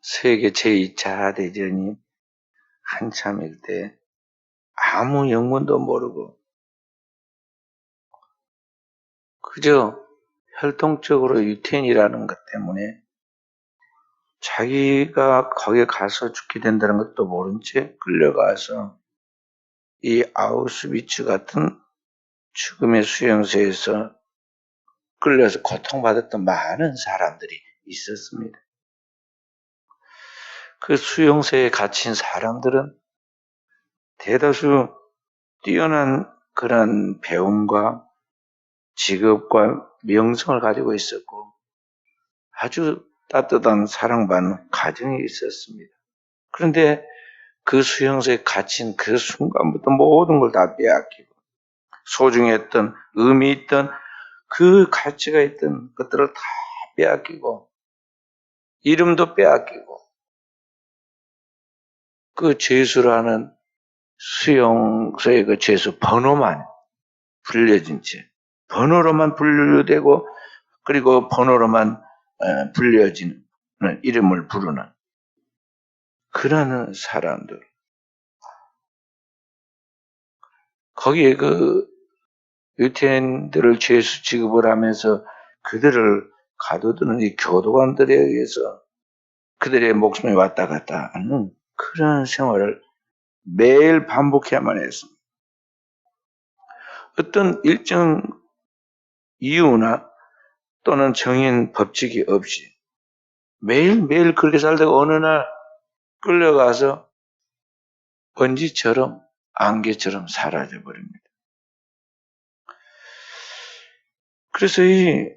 세계 제2차 대전이 한참일 때 아무 영문도 모르고 그저 혈통적으로 유태인이라는 것 때문에 자기가 거기에 가서 죽게 된다는 것도 모른 채 끌려가서 이 아우슈비츠 같은 죽음의 수용소에서 끌려서 고통받았던 많은 사람들이 있었습니다. 그 수용소에 갇힌 사람들은 대다수 뛰어난 그런 배움과 직업과 명성을 가지고 있었고 아주 따뜻한 사랑받는 가정이 있었습니다. 그런데 그 수용소에 갇힌 그 순간부터 모든 걸 다 빼앗기고 소중했던 의미 있던 그 가치가 있던 것들을 다 빼앗기고 이름도 빼앗기고 그 죄수라는 수용소의 그 죄수 번호만 불려진 채 번호로만 분류되고 그리고 번호로만 불려진 이름을 부르는 그러는 사람들. 거기에 그 유태인들을 죄수 취급을 하면서 그들을 가둬두는 이 교도관들에 의해서 그들의 목숨이 왔다 갔다 하는 그런 생활을 매일 반복해야만 했습니다. 어떤 일정 이유나 또는 정인 법칙이 없이 매일매일 그렇게 살다가 어느 날 끌려가서 먼지처럼 안개처럼 사라져 버립니다. 그래서 이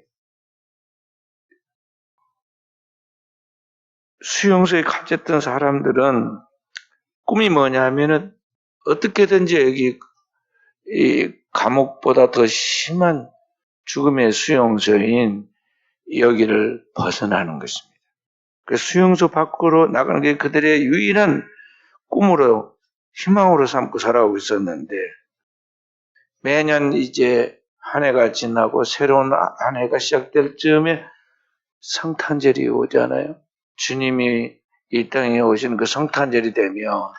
수용소에 갇혔던 사람들은 꿈이 뭐냐 하면은 어떻게든지 여기 이 감옥보다 더 심한 죽음의 수용소인 여기를 벗어나는 것입니다. 그 수용소 밖으로 나가는 게 그들의 유일한 꿈으로 희망으로 삼고 살아오고 있었는데 매년 이제 한 해가 지나고 새로운 한 해가 시작될 즈음에 성탄절이 오잖아요. 주님이 이 땅에 오신 그 성탄절이 되면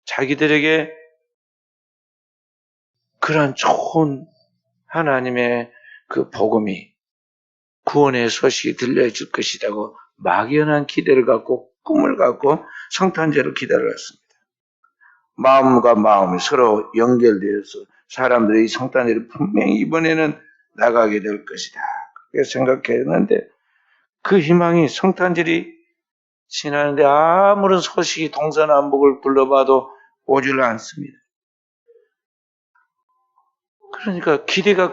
자기들에게 그런 좋은 하나님의 그 복음이 구원의 소식이 들려줄 것이라고 막연한 기대를 갖고 꿈을 갖고 성탄절을 기다렸습니다. 마음과 마음이 서로 연결되어서 사람들이 성탄절이 분명히 이번에는 나가게 될 것이다. 그렇게 생각했는데 그 희망이 성탄절이 지나는데 아무런 소식이 동서남북을 불러봐도 오질 않습니다. 그러니까 기대가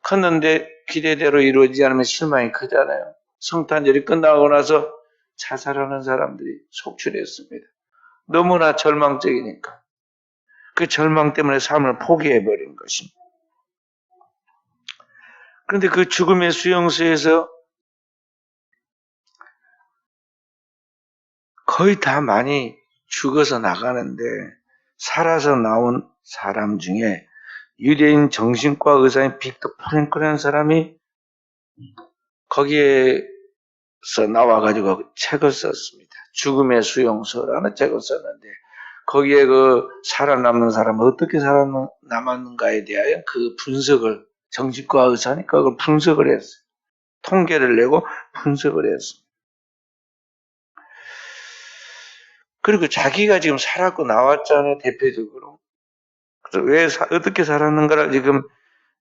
컸는데 기대대로 이루어지지 않으면 실망이 크잖아요. 성탄절이 끝나고 나서 자살하는 사람들이 속출했습니다. 너무나 절망적이니까. 그 절망 때문에 삶을 포기해버린 것입니다. 그런데 그 죽음의 수용소에서 거의 다 많이 죽어서 나가는데 살아서 나온 사람 중에 유대인 정신과 의사인 빅터 프랭클이라는 사람이 거기에서 나와가지고 책을 썼습니다. 죽음의 수용소라는 책을 썼는데 거기에 그 살아남는 사람은 어떻게 살아남았는가에 대하여 그 분석을 정신과 의사니까 그걸 분석을 했어요. 통계를 내고 분석을 했습니다. 그리고 자기가 지금 살았고 나왔잖아요, 대표적으로. 그래서 왜, 어떻게 살았는가를 지금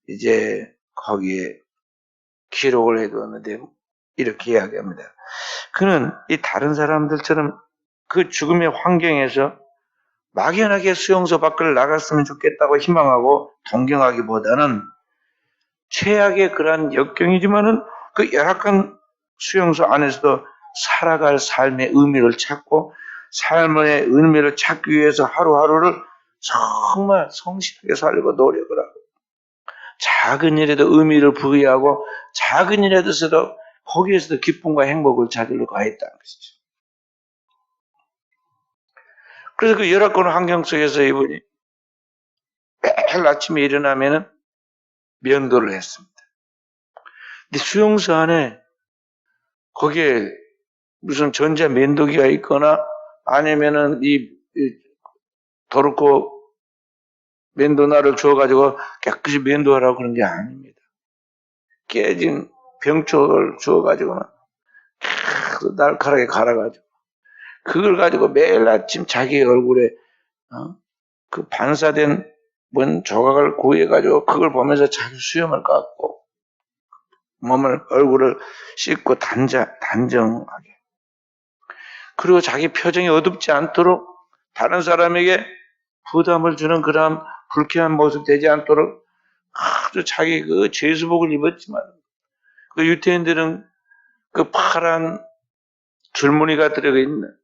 이제 거기에 기록을 해두었는데, 이렇게 이야기합니다. 그는 이 다른 사람들처럼 그 죽음의 환경에서 막연하게 수용소 밖을 나갔으면 좋겠다고 희망하고 동경하기보다는 최악의 그러한 역경이지만은 그 열악한 수용소 안에서도 살아갈 삶의 의미를 찾고 삶의 의미를 찾기 위해서 하루하루를 정말 성실하게 살고 노력을 하고 작은 일에도 의미를 부여하고 작은 일에서도 거기에서도 기쁨과 행복을 찾으려고 했다는 것이죠. 그래서 그 열악한 환경 속에서 이분이 매일 아침에 일어나면은 면도를 했습니다. 근데 수용소 안에 거기에 무슨 전자 면도기가 있거나 아니면은 이 도르코 면도날을 주어가지고 깨끗이 면도하라고 그런 게 아닙니다. 깨진 병초를 주어가지고는 날카롭게 갈아가지고 그걸 가지고 매일 아침 자기 얼굴에 그 반사된 뭔 조각을 구해가지고 그걸 보면서 자기 수염을 깎고 얼굴을 씻고 단정하게. 그리고 자기 표정이 어둡지 않도록 다른 사람에게 부담을 주는 그런 불쾌한 모습 되지 않도록 아주 자기 그 죄수복을 입었지만 그 유태인들은 그 파란 줄무늬가 들어있는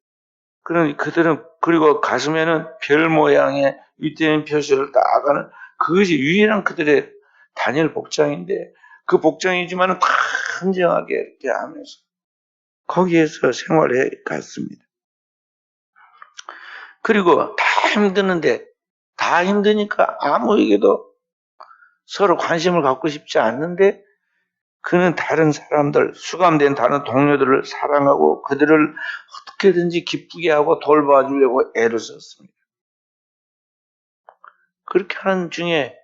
그들은 그리고 가슴에는 별 모양의 유태인 표시를 딱 하는 그것이 유일한 그들의 단일 복장인데 그 복장이지만 다 한정하게 이렇게 하면서 거기에서 생활해 갔습니다. 그리고 다 힘드는데 다 힘드니까 아무에게도 서로 관심을 갖고 싶지 않는데 그는 다른 사람들, 수감된 다른 동료들을 사랑하고 그들을 어떻게든지 기쁘게 하고 돌봐주려고 애를 썼습니다. 그렇게 하는 중에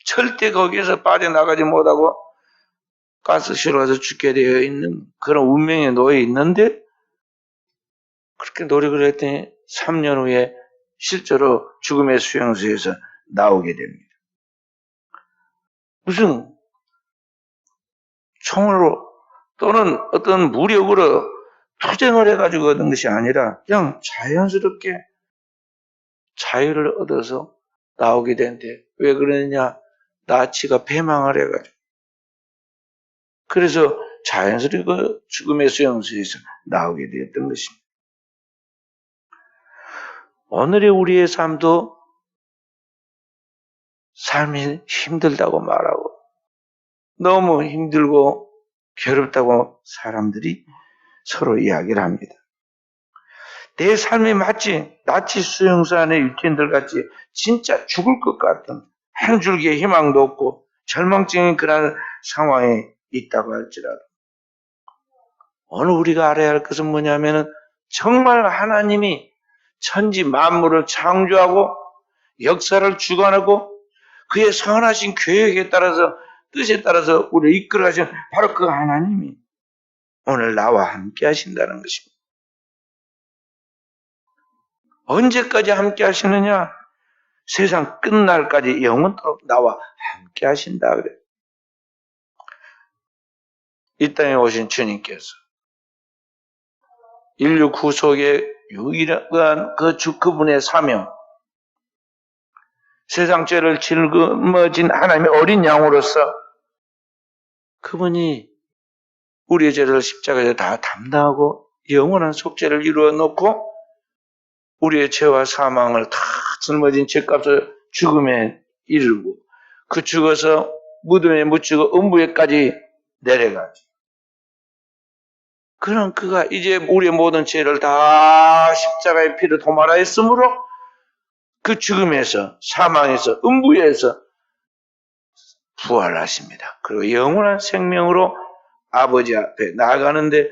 절대 거기에서 빠져나가지 못하고 가스실로 가서 죽게 되어 있는 그런 운명에 놓여 있는데 그렇게 노력을 했더니 3년 후에 실제로 죽음의 수용소에서 나오게 됩니다. 무슨 총으로 또는 어떤 무력으로 투쟁을 해가지고 얻은 것이 아니라 그냥 자연스럽게 자유를 얻어서 나오게 된대. 왜 그러느냐? 나치가 패망을 해가지고. 그래서 자연스럽게 그 죽음의 수용소에서 나오게 되었던 것입니다. 오늘의 우리의 삶도 삶이 힘들다고 말하고 너무 힘들고 괴롭다고 사람들이 서로 이야기를 합니다. 내 삶이 마치 나치 수용소 안의 유태인들 같이 진짜 죽을 것 같은 한 줄기의 희망도 없고 절망적인 그런 상황에 있다고 할지라도 오늘 우리가 알아야 할 것은 뭐냐면은 정말 하나님이 천지 만물을 창조하고 역사를 주관하고 그의 선하신 계획에 따라서 뜻에 따라서 우리를 이끌어 가신 바로 그 하나님이 오늘 나와 함께 하신다는 것입니다. 언제까지 함께 하시느냐? 세상 끝날까지 영원토록 나와 함께 하신다 그래요. 이 땅에 오신 주님께서 인류 구속의 유일한 그분의 사명, 세상 죄를 짊어진 하나님의 어린 양으로서 그분이 우리의 죄를 십자가에 다 담당하고 영원한 속죄를 이루어 놓고 우리의 죄와 사망을 다 짊어진 죄값을 죽음에 이르고 그 죽어서 무덤에 묻히고 음부에까지 내려가지. 그런 그가 이제 우리의 모든 죄를 다 십자가의 피로 도말하 했으므로 그 죽음에서 사망에서 음부에서 부활하십니다. 그리고 영원한 생명으로 아버지 앞에 나아가는데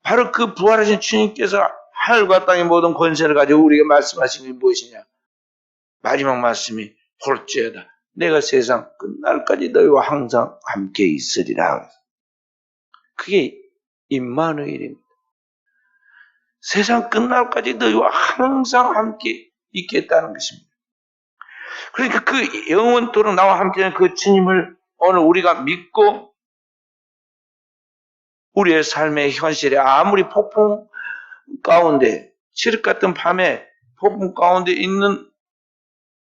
바로 그 부활하신 주님께서 하늘과 땅의 모든 권세를 가지고 우리에게 말씀하신 게 무엇이냐? 마지막 말씀이 볼지어다 내가 세상 끝날까지 너희와 항상 함께 있으리라. 그게 임마누엘입니다. 세상 끝날까지 너희와 항상 함께 있겠다는 것입니다. 그러니까 그 영원토록 나와 함께하는 그 주님을 오늘 우리가 믿고 우리의 삶의 현실에 아무리 폭풍 가운데 칠흑 같은 밤에 폭풍 가운데 있는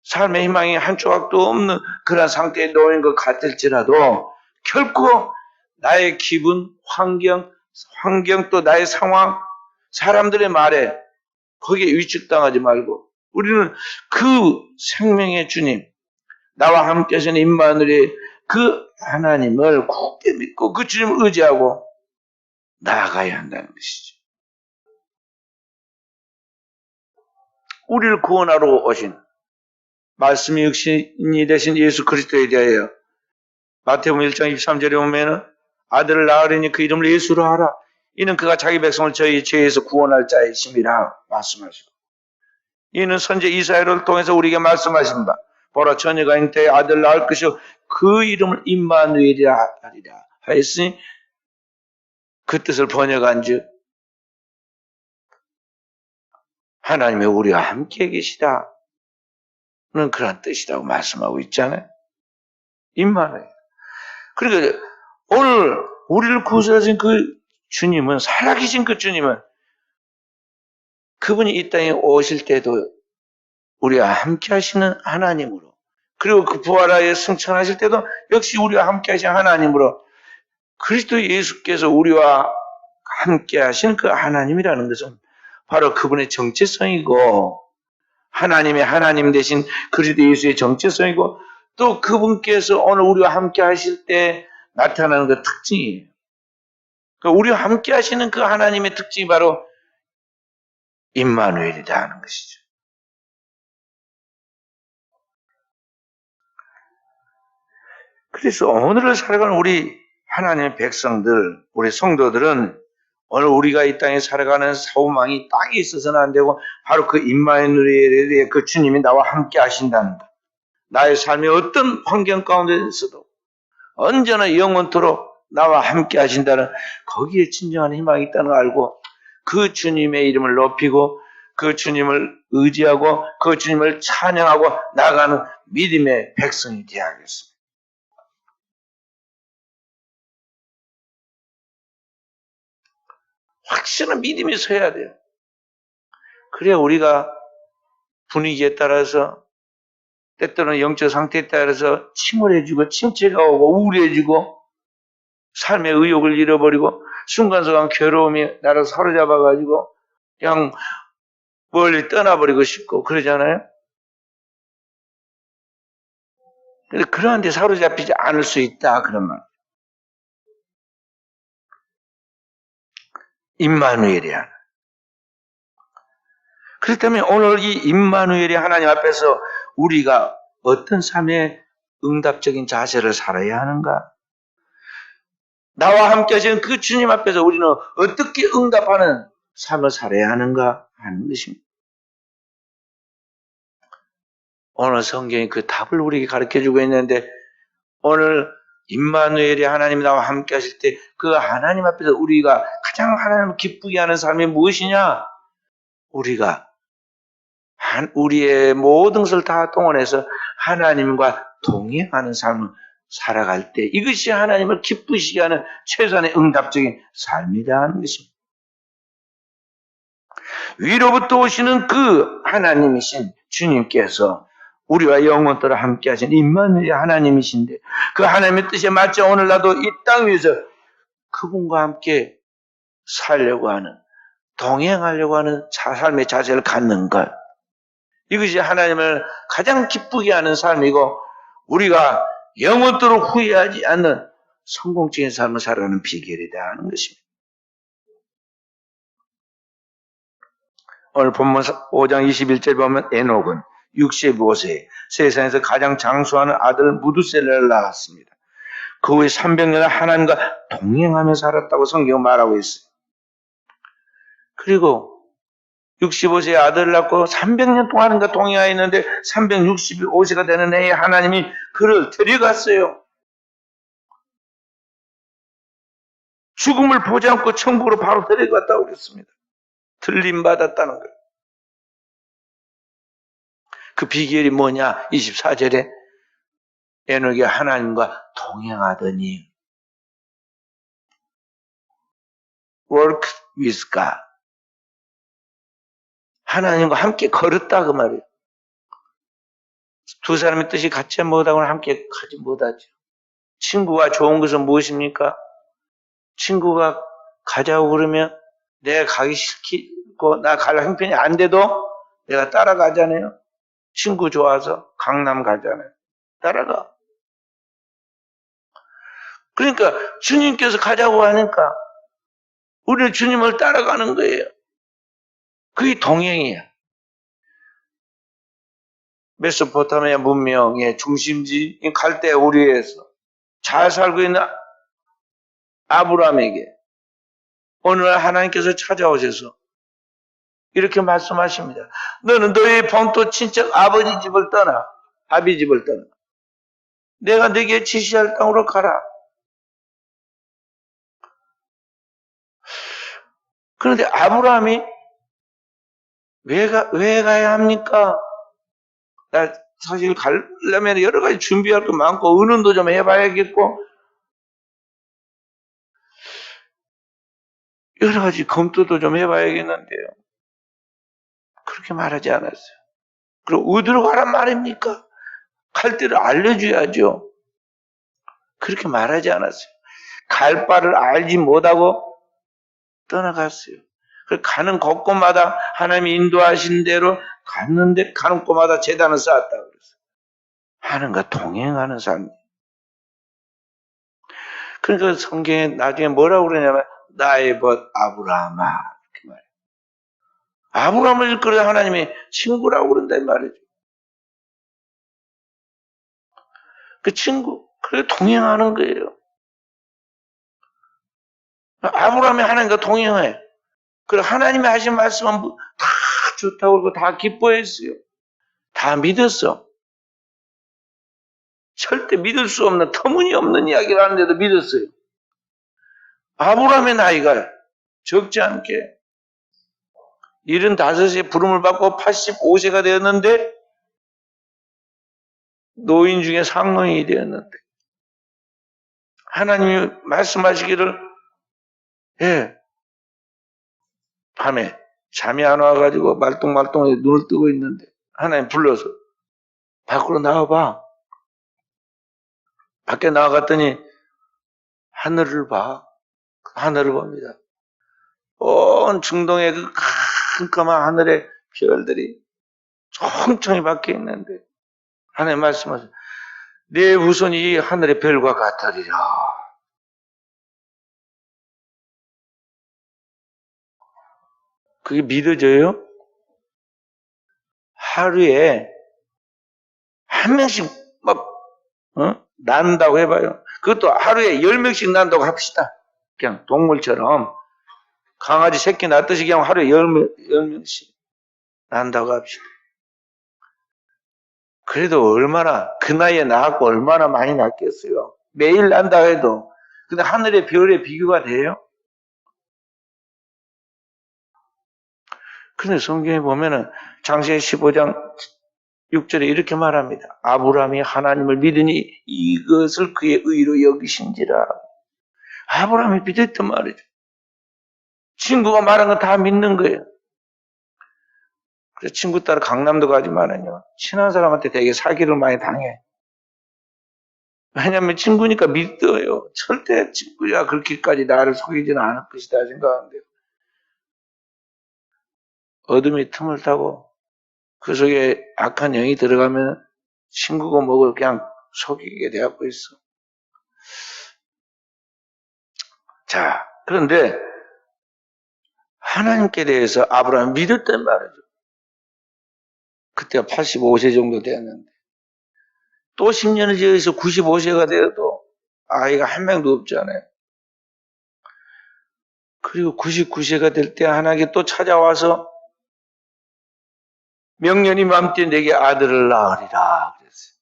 삶의 희망이 한 조각도 없는 그런 상태에 놓인 것 같을지라도 결코 나의 기분, 환경 또 나의 상황, 사람들의 말에 거기에 위축당하지 말고 우리는 그 생명의 주님, 나와 함께 하시는 임마누엘의 그 하나님을 굳게 믿고 그 주님을 의지하고 나아가야 한다는 것이죠. 우리를 구원하러 오신 말씀이 육신이 되신 예수 그리스도에 대하여 마태복음 1장 23절에 보면은 아들을 낳으리니 그 이름을 예수로 하라. 이는 그가 자기 백성을 저희 죄에서 구원할 자이심이라 말씀하시고, 이는 선지 이사야를 통해서 우리에게 말씀하신 바, 보라 처녀가 잉태에 아들 낳을 것이요 그 이름을 임마누엘이라 하리라 하였으니, 그 뜻을 번역한즉 하나님의 우리와 함께 계시다는 그런 뜻이라고 말씀하고 있잖아요. 임마누엘. 그러니까 오늘 우리를 구원하신 그 주님은, 살아계신 그 주님은, 그분이 이 땅에 오실 때도 우리와 함께 하시는 하나님으로, 그리고 그 부활하여 승천하실 때도 역시 우리와 함께 하신 하나님으로, 그리스도 예수께서 우리와 함께 하신 그 하나님이라는 것은 바로 그분의 정체성이고, 하나님의 하나님 되신 그리스도 예수의 정체성이고, 또 그분께서 오늘 우리와 함께 하실 때 나타나는 그 특징이에요. 그러니까 우리와 함께 하시는 그 하나님의 특징이 바로 임마누엘이다 하는 것이죠. 그래서 오늘을 살아가는 우리 하나님의 백성들, 우리 성도들은 오늘 우리가 이 땅에 살아가는 소망이 땅에 있어서는 안 되고 바로 그 임마누엘의 그 주님이 나와 함께 하신다는 것. 나의 삶의 어떤 환경 가운데서도 언제나 영원토록 나와 함께 하신다는, 거기에 진정한 희망이 있다는 걸 알고 그 주님의 이름을 높이고 그 주님을 의지하고 그 주님을 찬양하고 나아가는 믿음의 백성이 되어야겠습니다. 확실한 믿음이 서야 돼요. 그래야 우리가 분위기에 따라서, 때때로는 영적 상태에 따라서 침울해지고 침체가 오고 우울해지고 삶의 의욕을 잃어버리고 순간순간 괴로움이 나를 사로잡아가지고 그냥 멀리 떠나버리고 싶고 그러잖아요. 근데 그러한 데 사로잡히지 않을 수 있다, 그런 말. 임마누엘이야. 그렇다면 오늘 이 임마누엘이 하나님 앞에서 우리가 어떤 삶의 응답적인 자세를 살아야 하는가? 나와 함께 하시는 그 주님 앞에서 우리는 어떻게 응답하는 삶을 살아야 하는가 하는 것입니다. 오늘 성경이 그 답을 우리에게 가르쳐주고 있는데, 오늘 임마누엘이 하나님이 나와 함께 하실 때 그 하나님 앞에서 우리가 가장 하나님을 기쁘게 하는 삶이 무엇이냐? 우리가 우리의 모든 것을 다 동원해서 하나님과 동행하는 삶을 살아갈 때, 이것이 하나님을 기쁘시게 하는 최선의 응답적인 삶이라 하는 것입니다. 위로부터 오시는 그 하나님이신 주님께서 우리와 영원토록 함께 하신 임마누엘 하나님이신데, 그 하나님의 뜻에 맞춰 오늘 나도 이 땅 위에서 그분과 함께 살려고 하는, 동행하려고 하는 삶의 자세를 갖는 것, 이것이 하나님을 가장 기쁘게 하는 삶이고 우리가 영원토록 후회하지 않는 성공적인 삶을 살아가는 비결이다 하는 것입니다. 오늘 본문 5장 21절 보면 에녹은 65세 세상에서 가장 장수하는 아들 무두셀라를 낳았습니다. 그 후에 300년을 하나님과 동행하며 살았다고 성경은 말하고 있어요. 그리고 65세에 아들을 낳고 300년 동안 하나님과 동행하였는데 365세가 되는 해에 하나님이 그를 데려갔어요. 죽음을 보지 않고 천국으로 바로 데려갔다고 그랬습니다. 들림받았다는 거예요. 그 비결이 뭐냐? 24절에 에녹이 하나님과 동행하더니 work with God, 하나님과 함께 걸었다 그 말이에요. 두 사람의 뜻이 같이 못하고는 함께 가지 못하죠. 친구가 좋은 것은 무엇입니까? 친구가 가자고 그러면 내가 가기 싫고 나 갈 형편이 안 돼도 내가 따라가잖아요. 친구 좋아서 강남 가잖아요. 따라가. 그러니까 주님께서 가자고 하니까 우리는 주님을 따라가는 거예요. 그게 동행이야. 메소포타미아 문명의 중심지 갈대우리에서 잘 살고 있는 아브라함에게 어느 날 하나님께서 찾아오셔서 이렇게 말씀하십니다. 너는 너의 본토 친척 아버지 집을 떠나, 아비 집을 떠나. 내가 네게 지시할 땅으로 가라. 그런데 아브라함이 왜 가야 합니까? 나 사실 가려면 여러 가지 준비할 거 많고, 의논도 좀 해봐야겠고, 여러 가지 검토도 좀 해봐야겠는데요. 그렇게 말하지 않았어요. 그리고 어디로 가란 말입니까? 갈 때를 알려줘야죠. 그렇게 말하지 않았어요. 갈 바를 알지 못하고 떠나갔어요. 가는 곳곳마다 하나님이 인도하신 대로 갔는데 가는 곳마다 제단을 쌓았다 그랬어요. 하나님과 동행하는 삶. 그러니까 성경에 나중에 뭐라고 그러냐면 나의 벗 아브라함아 이렇게 말해요. 아브라함을 일컬어 하나님이 친구라고 그런단 말이죠. 그 친구, 그래 동행하는 거예요. 아브라함이 하나님과 동행해. 그래 하나님이 하신 말씀은 다 좋다고 그러고 다 기뻐했어요. 다 믿었어. 절대 믿을 수 없는 터무니없는 이야기를 하는데도 믿었어요. 아브라함의 나이가 적지 않게 75세 부름을 받고 85세가 되었는데 노인 중에 상노인이 되었는데 하나님이 말씀하시기를 밤에 잠이 안 와가지고 말똥말똥하게 눈을 뜨고 있는데 하나님 불러서 밖으로 나와봐. 밖에 나와갔더니 하늘을 봐. 하늘을 봅니다. 온 중동의 그 깜깜한 하늘에 별들이 총총히 박혀 있는데 하나님 말씀하세요. 내 후손이 이 하늘의 별과 같으리라. 그게 믿어져요? 하루에 한 명씩 막 난다고 해봐요. 그것도 하루에 10명씩 난다고 합시다. 그냥 동물처럼 강아지 새끼 낳듯이 그냥 하루에 10명씩 난다고 합시다. 그래도 얼마나 그 나이에 낳았고 얼마나 많이 낳겠어요. 매일 난다 해도. 근데 하늘의 별에 비교가 돼요? 그런데 성경에 보면은 창세기 15장 6절에 이렇게 말합니다. 아브라함이 하나님을 믿으니 이것을 그의 의로 여기신지라. 아브라함이 믿었단 말이죠. 친구가 말한 거 다 믿는 거예요. 그래서 친구 따라 강남도 가지만은요, 친한 사람한테 되게 사기를 많이 당해. 왜냐면 친구니까 믿어요. 절대 친구야 그렇게까지 나를 속이지는 않을 것이다 생각하는데요. 어둠이 틈을 타고 그 속에 악한 영이 들어가면 친구가 뭐고 그냥 속이게 되고 있어. 자, 그런데 하나님께 대해서 아브라함이 믿었단 말이죠. 그때가 85세 정도 되었는데 또 10년을 지어서 95세가 되어도 아이가 한 명도 없잖아요. 그리고 99세가 될 때 하나님께 또 찾아와서 명년이 맘때 내게 아들을 낳으리라 그랬어요.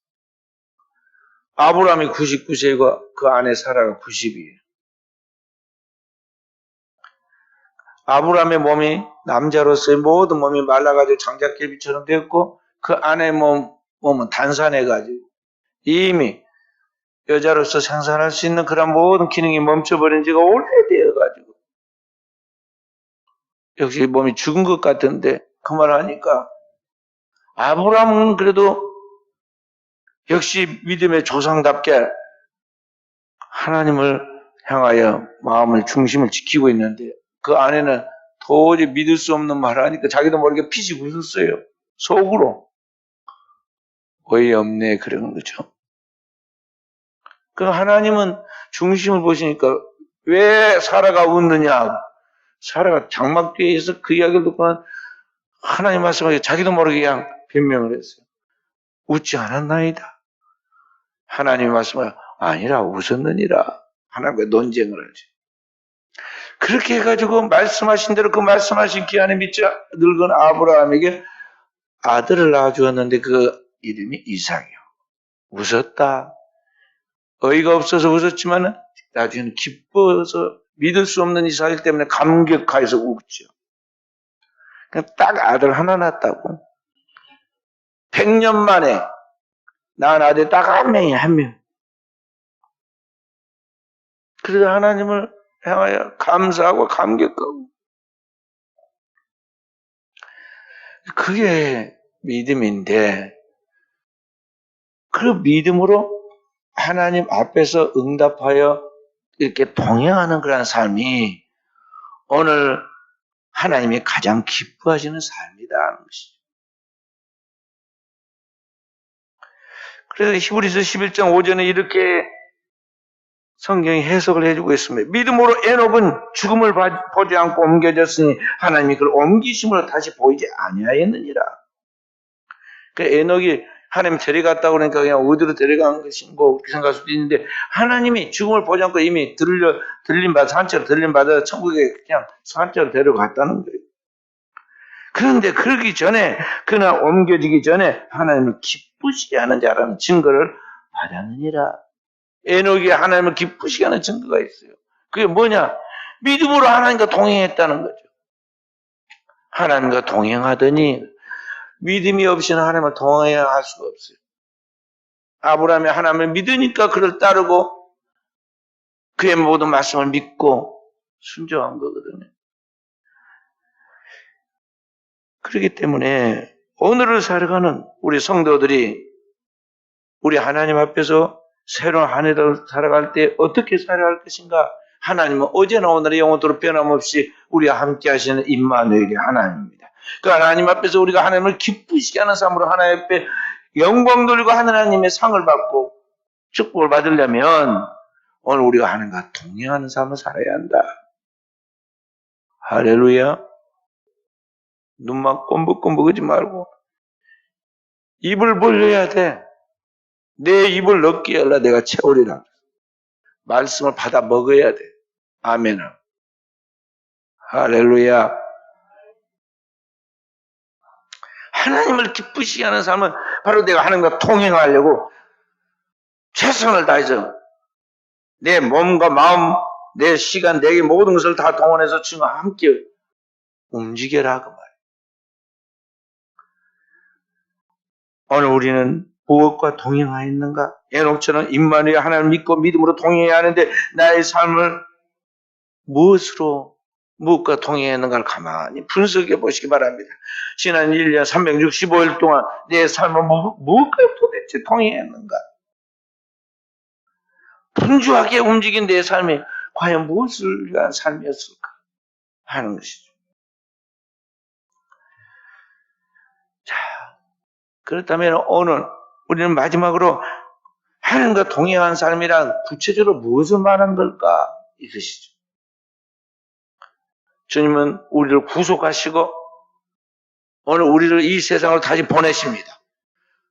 아브라함이 99세고 그 아내 사라가 90이에요. 아브라함의 몸이 남자로서의 모든 몸이 말라가지고 장작개비처럼 되었고 그 아내의 몸은 단산해가지고 이미 여자로서 생산할 수 있는 그런 모든 기능이 멈춰버린 지가 오래되어가지고 역시 몸이 죽은 것 같은데 그 말을 하니까 아브라함은 그래도 역시 믿음의 조상답게 하나님을 향하여 마음을 중심을 지키고 있는데 그 아내는 도저히 믿을 수 없는 말을 하니까 자기도 모르게 피식 웃었어요. 속으로. 어이없네 그런 거죠. 그 하나님은 중심을 보시니까 왜 사라가 웃느냐. 사라가 장막 뒤에 있어 그 이야기를 듣고는 하나님 말씀하기에 자기도 모르게 그냥 변명을 했어요. 웃지 않았나이다. 하나님 말씀하기에 아니라 웃었느니라. 하나님과 논쟁을 하지. 그렇게 해가지고 말씀하신 대로 그 말씀하신 기한에 믿지 늙은 아브라함에게 아들을 낳아주었는데 그 이름이 이삭이요. 웃었다. 어이가 없어서 웃었지만 나중에는 기뻐서 믿을 수 없는 이삭이기 때문에 감격하여서 웃죠. 딱 아들 하나 낳았다고. 100년 만에 낳은 아들 딱 한 명이 한 명. 그래서 하나님을 향하여 감사하고 감격하고. 그게 믿음인데 그 믿음으로 하나님 앞에서 응답하여 이렇게 동행하는 그런 삶이 오늘 하나님이 가장 기뻐하시는 삶이라는 것이죠. 그래서 히브리서 11장 5절에 이렇게 성경이 해석을 해주고 있습니다. 믿음으로 에녹은 죽음을 보지 않고 옮겨졌으니 하나님이 그를 옮기심으로 다시 보이지 아니하였느니라. 그 에녹이 하나님 데려갔다고 그러니까 그냥 어디로 데려간 것인가 그렇게 생각할 수도 있는데 하나님이 죽음을 보지 않고 이미 산채로 들림받아 천국에 그냥 산채로 데려갔다는 거예요. 그런데 그러기 전에 그날 옮겨지기 전에 하나님을 기쁘시게 하는 자라는 증거를 받았느니라. 에녹이 하나님을 기쁘시게 하는 증거가 있어요. 그게 뭐냐? 믿음으로 하나님과 동행했다는 거죠. 하나님과 동행하더니 믿음이 없이는 하나님을 동행해야 할 수가 없어요. 아브라함이 하나님을 믿으니까 그를 따르고 그의 모든 말씀을 믿고 순종한 거거든요. 그렇기 때문에 오늘을 살아가는 우리 성도들이 우리 하나님 앞에서 새로운 한 해를 살아갈 때 어떻게 살아갈 것인가? 하나님은 어제나 오늘의 영원토록 변함없이 우리와 함께 하시는 임마누엘이 하나님입니다. 그 하나님 앞에서 우리가 하나님을 기쁘시게 하는 삶으로 하나님 앞에 영광 돌리고 하나님의 상을 받고 축복을 받으려면 오늘 우리가 하나님과 동행하는 삶을 살아야 한다. 할렐루야. 눈만 꼼벅꼼벅하지 말고 입을 벌려야 돼. 내 입을 넓게 열라 내가 채우리라. 말씀을 받아 먹어야 돼. 아멘. 할렐루야. 하나님을 기쁘시게 하는 삶은 바로 내가 하나님과 통행하려고 최선을 다해서 내 몸과 마음, 내 시간, 내 모든 것을 다 동원해서 주님과 함께 움직여라 그 말. 오늘 우리는 무엇과 동행하였는가? 에녹처럼 임마누엘 하나님을 믿고 믿음으로 동행해야 하는데 나의 삶을 무엇과 동행했는가를 가만히 분석해 보시기 바랍니다. 지난 1년 365일 동안 내 삶을 무엇과 도대체 동행했는가? 분주하게 움직인 내 삶이 과연 무엇을 위한 삶이었을까 하는 것이죠. 자, 그렇다면 오늘 우리는 마지막으로 하나님과 동행한 삶이란 구체적으로 무엇을 말한 걸까? 이것이죠. 주님은 우리를 구속하시고 오늘 우리를 이 세상으로 다시 보내십니다.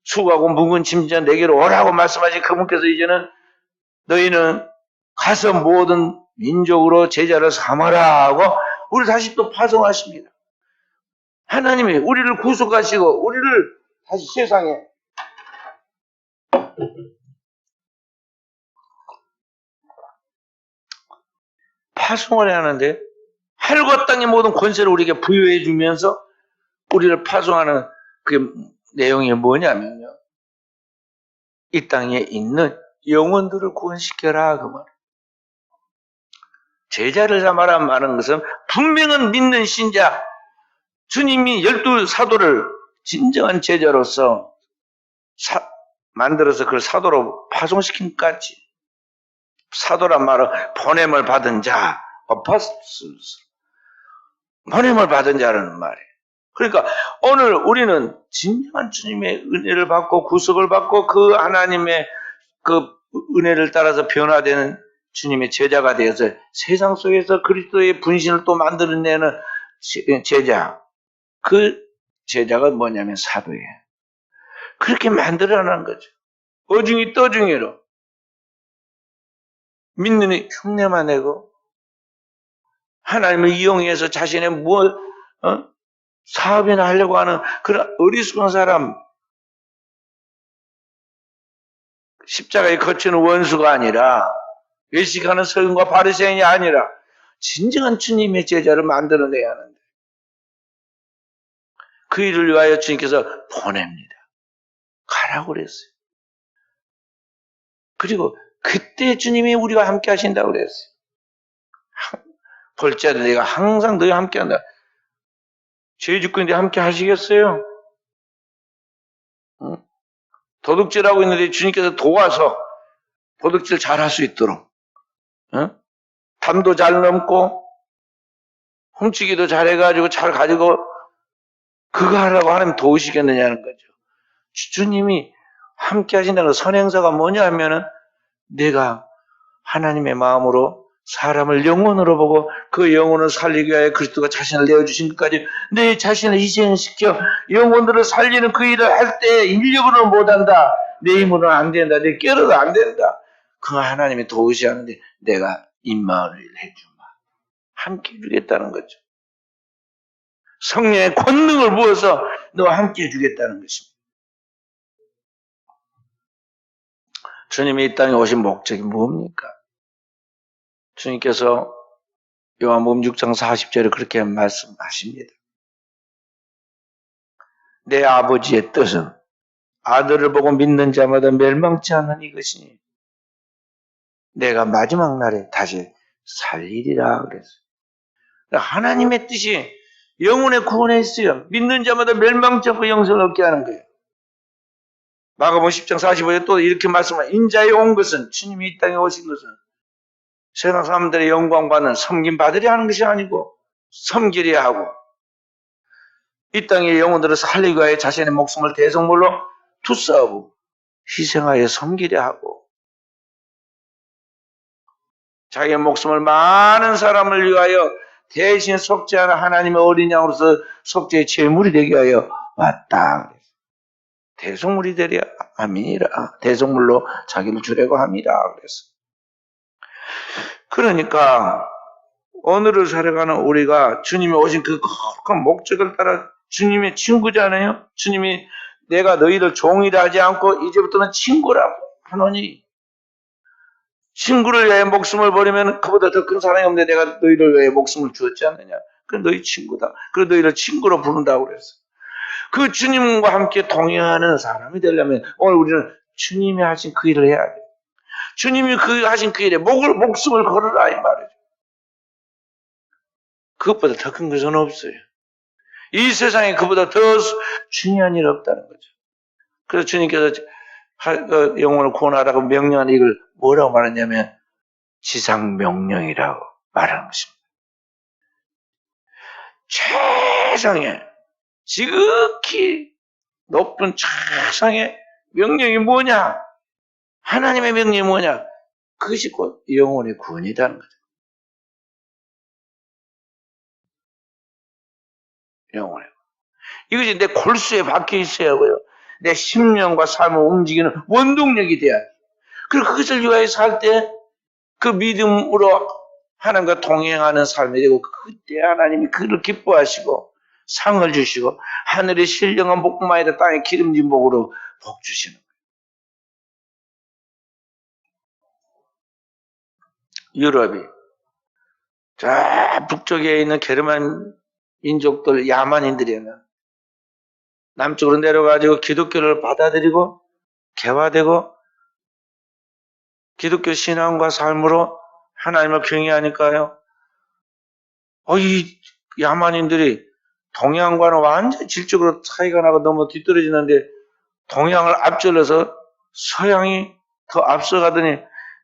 수고하고 묵은 짐진 내게로 오라고 말씀하신 그분께서 이제는 너희는 가서 모든 민족으로 제자를 삼아라 하고 우리를 다시 또 파송하십니다. 하나님이 우리를 구속하시고 우리를 다시 세상에 파송을 하는데 하늘과 땅의 모든 권세를 우리에게 부여해 주면서 우리를 파송하는 그 내용이 뭐냐면요. 이 땅에 있는 영혼들을 구원시켜라 그 말. 제자를 삼아라 말하는 것은 분명한 믿는 신자 주님이 12사도를 진정한 제자로서 만들어서 그걸 사도로 파송시킨 까지 사도란 말은 보냄을 받은 자, 어퍼슬스 보냄을 받은 자라는 말이에요. 그러니까 오늘 우리는 진정한 주님의 은혜를 받고 구속을 받고 그 하나님의 그 은혜를 따라서 변화되는 주님의 제자가 되어서 세상 속에서 그리스도의 분신을 또 만들어내는 제자. 그 제자가 뭐냐면 사도예요. 그렇게 만들어내는 거죠. 어중이 떠중이로 믿는 흉내만 내고 하나님을 이용해서 자신의 사업이나 하려고 하는 그런 어리숙한 사람, 십자가에 거치는 원수가 아니라, 외식하는 서기관과 바리새인이 아니라 진정한 주님의 제자를 만들어내야 하는데, 그 일을 위하여 주님께서 보냅니다. 가라고 그랬어요. 그리고 그때 주님이 우리와 함께 하신다고 그랬어요. 볼지라도 내가 항상 너희와 함께 한다. 죄 짓고 있는데 함께 하시겠어요? 응? 도둑질하고 있는데 주님께서 도와서 도둑질 잘 할 수 있도록, 응? 담도 잘 넘고 훔치기도 잘해가지고 잘 가지고 그거 하라고 하나님 도우시겠느냐는 거죠. 주님이 함께 하신다는 선행사가 뭐냐 하면은 내가 하나님의 마음으로 사람을 영혼으로 보고 그 영혼을 살리기 위하여 그리스도가 자신을 내어주신 것까지 내 자신을 희생시켜 영혼들을 살리는 그 일을 할 때 인력으로는 못한다. 내 힘으로는 안 된다. 내 꾀로도 안 된다. 그 하나님이 도우시 하는데 내가 임마을 해주마. 함께 해주겠다는 거죠. 성령의 권능을 부어서 너와 함께 해주겠다는 것입니다. 주님이 이 땅에 오신 목적이 뭡니까? 주님께서 요한복음 6장 40절에 그렇게 말씀하십니다. 내 아버지의 뜻은 아들을 보고 믿는 자마다 멸망치 않는 이것이니 내가 마지막 날에 다시 살리리라 그랬어요. 하나님의 뜻이 영혼의 구원에 있어요. 믿는 자마다 멸망치 않고 영생을 얻게 하는 거예요. 마가복음 10장 45절에 또 이렇게 말씀합니다. 인자에 온 것은, 주님이 이 땅에 오신 것은 세상 사람들의 영광 받는 섬김 받으려 하는 것이 아니고 섬기려 하고 이 땅의 영혼들을 살리기 위하여 자신의 목숨을 대성물로 투싸하고 희생하여 섬기려 하고 자기의 목숨을 많은 사람을 위하여 대신 속죄하는 하나님의 어린 양으로서 속죄의 제물이 되게 하여 왔다. 대속물이 되려 함이니라. 대속물로 자기를 주려고 함이라. 그랬어. 그러니까 오늘을 살아가는 우리가 주님이 오신 그 거룩한 목적을 따라 주님의 친구잖아요. 주님이 내가 너희를 종이라 하지 않고 이제부터는 친구라고 하노니 친구를 위해 목숨을 버리면 그보다 더 큰 사랑이 없는데 내가 너희를 위해 목숨을 주었지 않느냐. 그 너희 친구다. 그래서 너희를 친구로 부른다고 그랬어. 그 주님과 함께 동행하는 사람이 되려면 오늘 우리는 주님이 하신 그 일을 해야 돼. 주님이 하신 그 일에 목숨을 걸으라 이 말이죠. 그것보다 더 큰 것은 없어요. 이 세상에 그보다 더 중요한 일 없다는 거죠. 그래서 주님께서 영혼을 구원하라고 명령한 이걸 뭐라고 말했냐면 지상명령이라고 말하는 것입니다. 최상의 지극히 높은 최상의 명령이 뭐냐? 하나님의 명령이 뭐냐? 그것이 곧 영혼의 구원이라는 거죠. 영혼의 구원. 이것이 내 골수에 박혀 있어야 하고요. 내 심령과 삶을 움직이는 원동력이 돼야 돼. 그리고 그것을 위하여 살 때 그 믿음으로 하나님과 동행하는 삶이 되고 그때 하나님이 그를 기뻐하시고 상을 주시고 하늘의 신령한 복뿐만 아니라 땅의 기름진 복으로 복 주시는 거예요. 유럽이 저 북쪽에 있는 게르만 민족들 야만인들이는 남쪽으로 내려가지고 기독교를 받아들이고 개화되고 기독교 신앙과 삶으로 하나님을 경외하니까요. 이 야만인들이 동양과는 완전히 질적으로 차이가 나고 너무 뒤떨어지는데 동양을 앞질러서 서양이 더 앞서가더니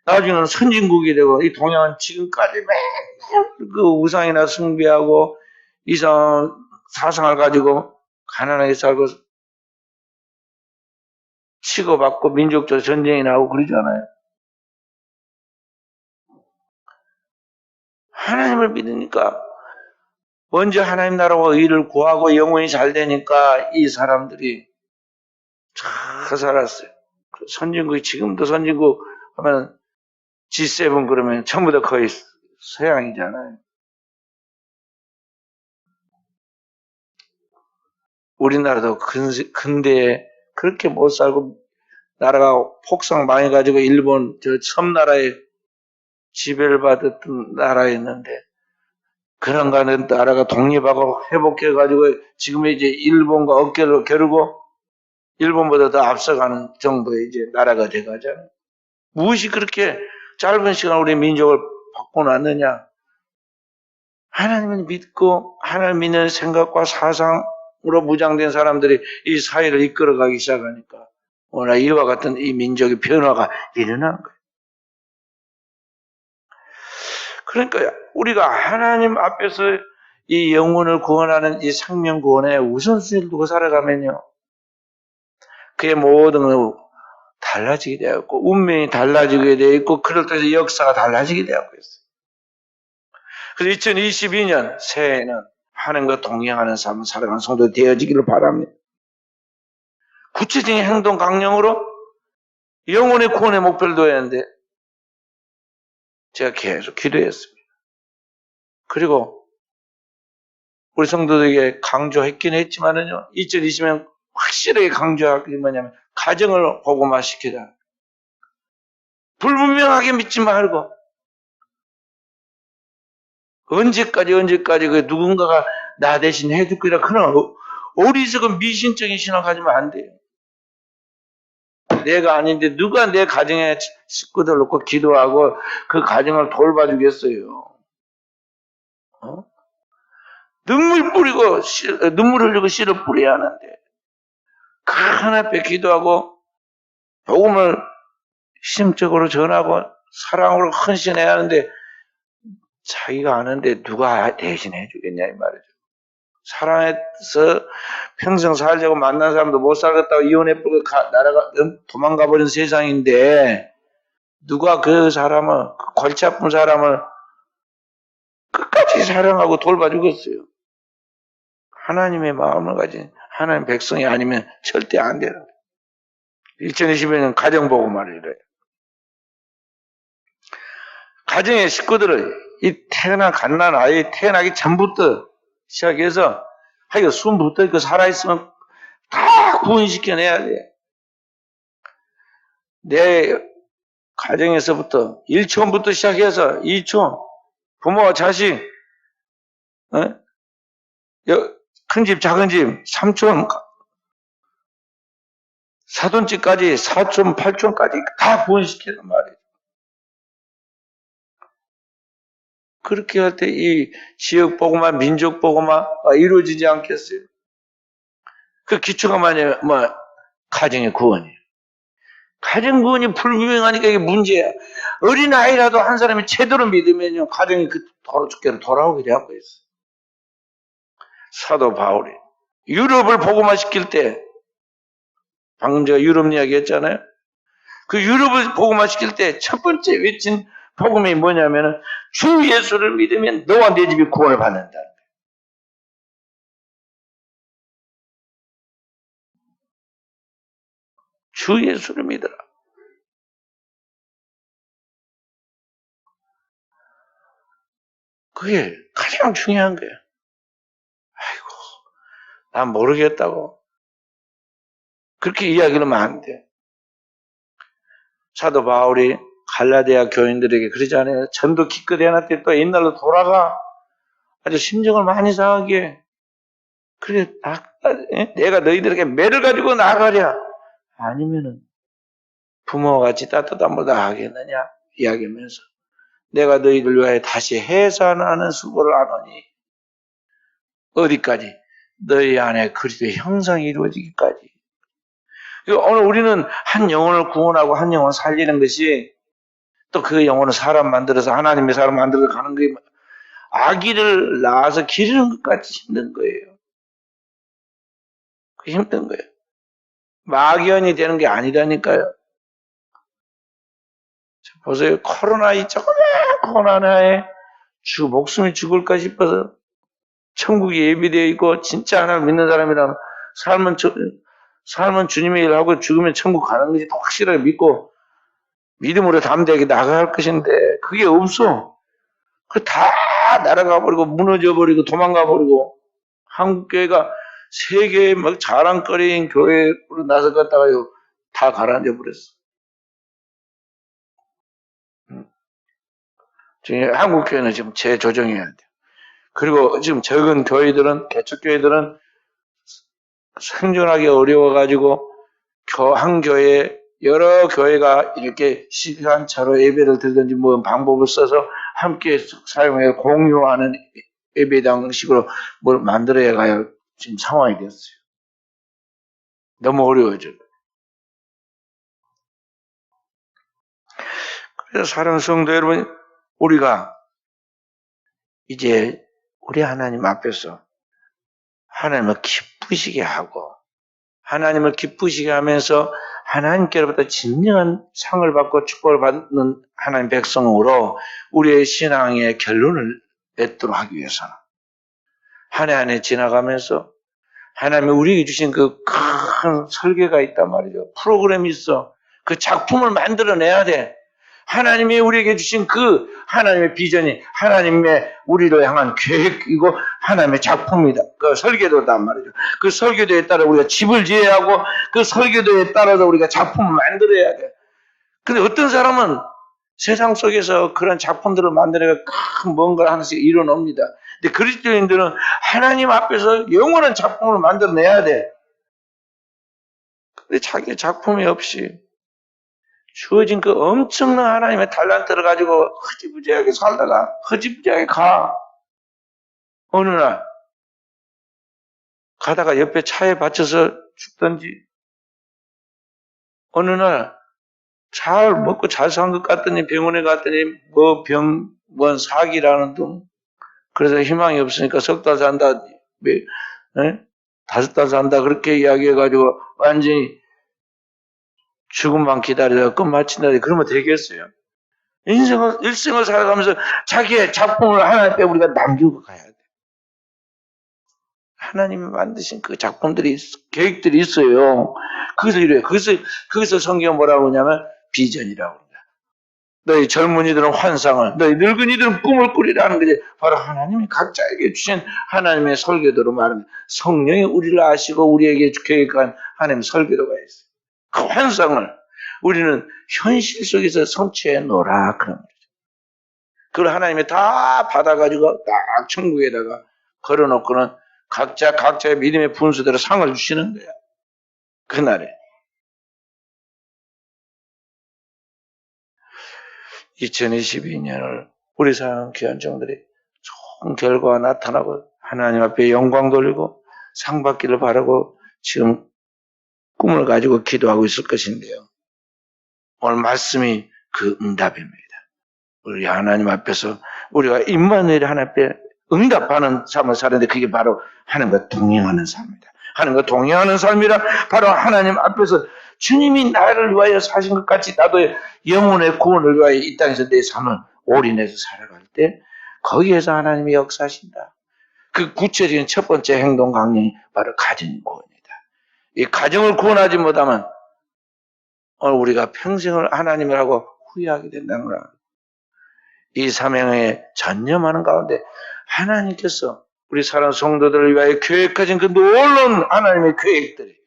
나중에는 선진국이 되고 이 동양은 지금까지 맨날 그 우상이나 숭배하고 이상 사상을 가지고 가난하게 살고 치고받고 민족적 전쟁이 나고 그러잖아요. 하나님을 믿으니까 먼저 하나님 나라와 의를 구하고 영혼이 잘 되니까 이 사람들이 잘 살았어요. 선진국이 지금도 선진국 하면 G7 그러면 전부 다 거의 서양이잖아요. 우리나라도 근대에 그렇게 못 살고 나라가 폭삭 망해가지고 일본 저 섬나라에 지배를 받았던 나라였는데 그런 가는 나라가 독립하고 회복해가지고 지금 이제 일본과 어깨를 겨루고 일본보다 더 앞서가는 정도의 이제 나라가 돼가잖아요. 무엇이 그렇게 짧은 시간 우리 민족을 바꿔놨느냐? 하나님을 믿고 하나님 믿는 생각과 사상으로 무장된 사람들이 이 사회를 이끌어가기 시작하니까 오늘 이와 같은 이 민족의 변화가 일어난 거예요. 그러니까 우리가 하나님 앞에서 이 영혼을 구원하는 이 생명 구원에 우선순위를 두고 살아가면요. 그의 모든 건 달라지게 되었고 운명이 달라지게 되어 있고 그럴 때 역사가 달라지게 되었고 있어요. 그래서 2022년 새해에는 하나님과 동행하는 삶을 살아가는 성도 되어지기를 바랍니다. 구체적인 행동 강령으로 영혼의 구원의 목표를 둬야 하는데 제가 계속 기도했습니다. 그리고 우리 성도들에게 강조했긴 했지만은요, 2020년 확실하게 강조할 게 뭐냐면 가정을 복음화시키자. 불분명하게 믿지 말고 언제까지 그 누군가가 나 대신 해줄 거라 그런 어리석은 미신적인 신앙 가지면 안 돼요. 내가 아닌데 누가 내 가정에 식구들 놓고 기도하고 그 가정을 돌봐주겠어요. 눈물 흘리고 씨를 뿌려야 하는데 그 하나님께 기도하고 복음을 심적으로 전하고 사랑으로 헌신해야 하는데 자기가 아는데 누가 대신해 주겠냐 이 말이죠. 사랑해서 평생 살자고 만난 사람도 못 살겠다고 이혼해버리고 나라가 도망가 버린 세상인데 누가 그 사람을 골치 아픈 사람을 끝까지 사랑하고 돌봐주겠어요. 하나님의 마음을 가진 하나님 백성이 아니면 절대 안 되는 거예요. 2020년 가정복음화를 이래요. 가정의 식구들을 이 태어난 갓난 아이 태어나기 전부터 시작해서 하여간 숨부터 있고 살아있으면 다 구원시켜내야 돼. 내 가정에서부터 1초부터 시작해서 2초 부모와 자식 큰 집 작은 집 3촌 사돈집까지 4촌 8촌까지 다 구원시키는 말이에요. 그렇게 할 때 이 지역 복음화 민족 복음화가 이루어지지 않겠어요? 그 기초가 뭐냐 가정의 구원이에요. 가정 구원이 불분명하니까 이게 문제야. 어린 아이라도 한 사람이 제대로 믿으면요 가정이 그 주께로 돌아오게 되고 있어. 사도 바울이 유럽을 복음화시킬 때 방금 제가 유럽 이야기 했잖아요. 그 유럽을 복음화시킬 때 첫 번째 외친 복음이 뭐냐면은 주 예수를 믿으면 너와 내 집이 구원을 받는다. 주 예수를 믿어라. 그게 가장 중요한 거예요. 아이고, 난 모르겠다고. 그렇게 이야기하면 안 돼. 사도 바울이 갈라디아 교인들에게 그러잖아요. 전도 기껏 해놨더니 또 옛날로 돌아가. 아주 심정을 많이 상하게 해. 그래, 내가 너희들에게 매를 가지고 나가랴. 아니면은 부모와 같이 따뜻한 보다 하겠느냐 이야기하면서 내가 너희들 위하여 다시 해산하는 수고를 하노니 어디까지? 너희 안에 그리스도의 형상이 이루어지기까지. 오늘 우리는 한 영혼을 구원하고 한 영혼을 살리는 것이 또 그 영혼을 사람 만들어서 하나님의 사람 만들어서 가는 거예요. 아기를 낳아서 기르는 것같이 힘든 거예요. 그 힘든 거예요. 막연히 되는 게 아니라니까요. 보세요. 코로나 이 조그만 하나에 목숨이 죽을까 싶어서 천국이 예비되어 있고 진짜 하나님 믿는 사람이라면 삶은 주님의 일을 하고 죽으면 천국 가는 것이 확실하게 믿고 믿음으로 담대하게 나갈 것인데 그게 없어. 그 다 날아가 버리고 무너져 버리고 도망가 버리고 한국교회가 세계에 막 자랑거리인 교회로 나서 갔다가요, 다 가라앉아 버렸어. 지금 한국 교회는 지금 재조정해야 돼. 그리고 지금 적은 교회들은, 개척교회들은 생존하기 어려워가지고, 한 교회, 여러 교회가 이렇게 시간차로 예배를 드리든지 뭐 방법을 써서 함께 사용해 공유하는 예배당식으로 뭘 만들어야 가요. 지금 상황이 됐어요. 너무 어려워져. 그래서 사랑하는 성도 여러분, 우리가 이제 우리 하나님 앞에서 하나님을 기쁘시게 하고, 하나님을 기쁘시게 하면서 하나님께로부터 진정한 상을 받고 축복을 받는 하나님 백성으로 우리의 신앙의 결론을 맺도록 하기 위해서는 한 해 한 해 지나가면서 하나님이 우리에게 주신 그 큰 설계가 있단 말이죠. 프로그램이 있어. 그 작품을 만들어내야 돼. 하나님이 우리에게 주신 그 하나님의 비전이 하나님의 우리를 향한 계획이고 하나님의 작품이다. 그 설계도단 말이죠. 그 설계도에 따라 우리가 집을 지어야 하고 그 설계도에 따라서 우리가 작품을 만들어야 돼. 근데 어떤 사람은 세상 속에서 그런 작품들을 만들어가 큰 뭔가를 하나씩 이뤄놉니다. 근데 그리스도인들은 하나님 앞에서 영원한 작품을 만들어내야 돼. 근데 자기 작품이 없이 주어진 그 엄청난 하나님의 달란트를 가지고 허지부지하게 살다가 허지부지하게 가. 어느 날 가다가 옆에 차에 받쳐서 죽든지 어느 날 잘 먹고 잘 산 것 같더니 병원에 갔더니 뭔 사기라는 둥. 그래서 희망이 없으니까 석 달 산다, 5달 산다 그렇게 이야기해가지고 완전히 죽음만 기다리다가 끝마친다. 그러면 되겠어요? 일생을 살아가면서 자기의 작품을 하나님 앞에 우리가 남기고 가야 돼. 하나님이 만드신 그 작품들이, 계획들이 있어요. 거기서 이래요. 거기서 성경 뭐라고 하냐면 비전이라고 합니다. 너희 젊은이들은 환상을, 너희 늙은이들은 꿈을 꾸리라는 거지. 바로 하나님이 각자에게 주신 하나님의 설계도로 말하는 성령이 우리를 아시고 우리에게 계획한 하나님의 설계도가 있어요. 그 환상을 우리는 현실 속에서 성취해 놓으라 그런 거죠. 그걸 하나님이 다 받아가지고 딱 천국에다가 걸어놓고는 각자의 믿음의 분수대로 상을 주시는 거야. 그날에. 2022년을 우리 사랑 귀한 종들이 좋은 결과가 나타나고 하나님 앞에 영광 돌리고 상 받기를 바라고 지금 꿈을 가지고 기도하고 있을 것인데요. 오늘 말씀이 그 응답입니다. 우리 하나님 앞에서 우리가 임마누엘 하나님 앞에 응답하는 삶을 사는데 그게 바로 하나님과 동행하는 삶입니다. 하나님과 동행하는 삶이라 바로 하나님 앞에서 주님이 나를 위하여 사신 것 같이 나도 영혼의 구원을 위하여 이 땅에서 내 삶을 올인해서 살아갈 때 거기에서 하나님이 역사하신다. 그 구체적인 첫 번째 행동 강령이 바로 가정 구원이다. 이 가정을 구원하지 못하면 우리가 평생을 하나님을 하고 후회하게 된다는 거야. 이 사명에 전념하는 가운데 하나님께서 우리 사랑하는 성도들을 위하여 계획하신 그 놀라운 하나님의 계획들이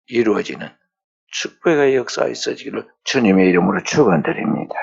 이루어지는 축복의 역사가 있어지기를 주님의 이름으로 축원드립니다.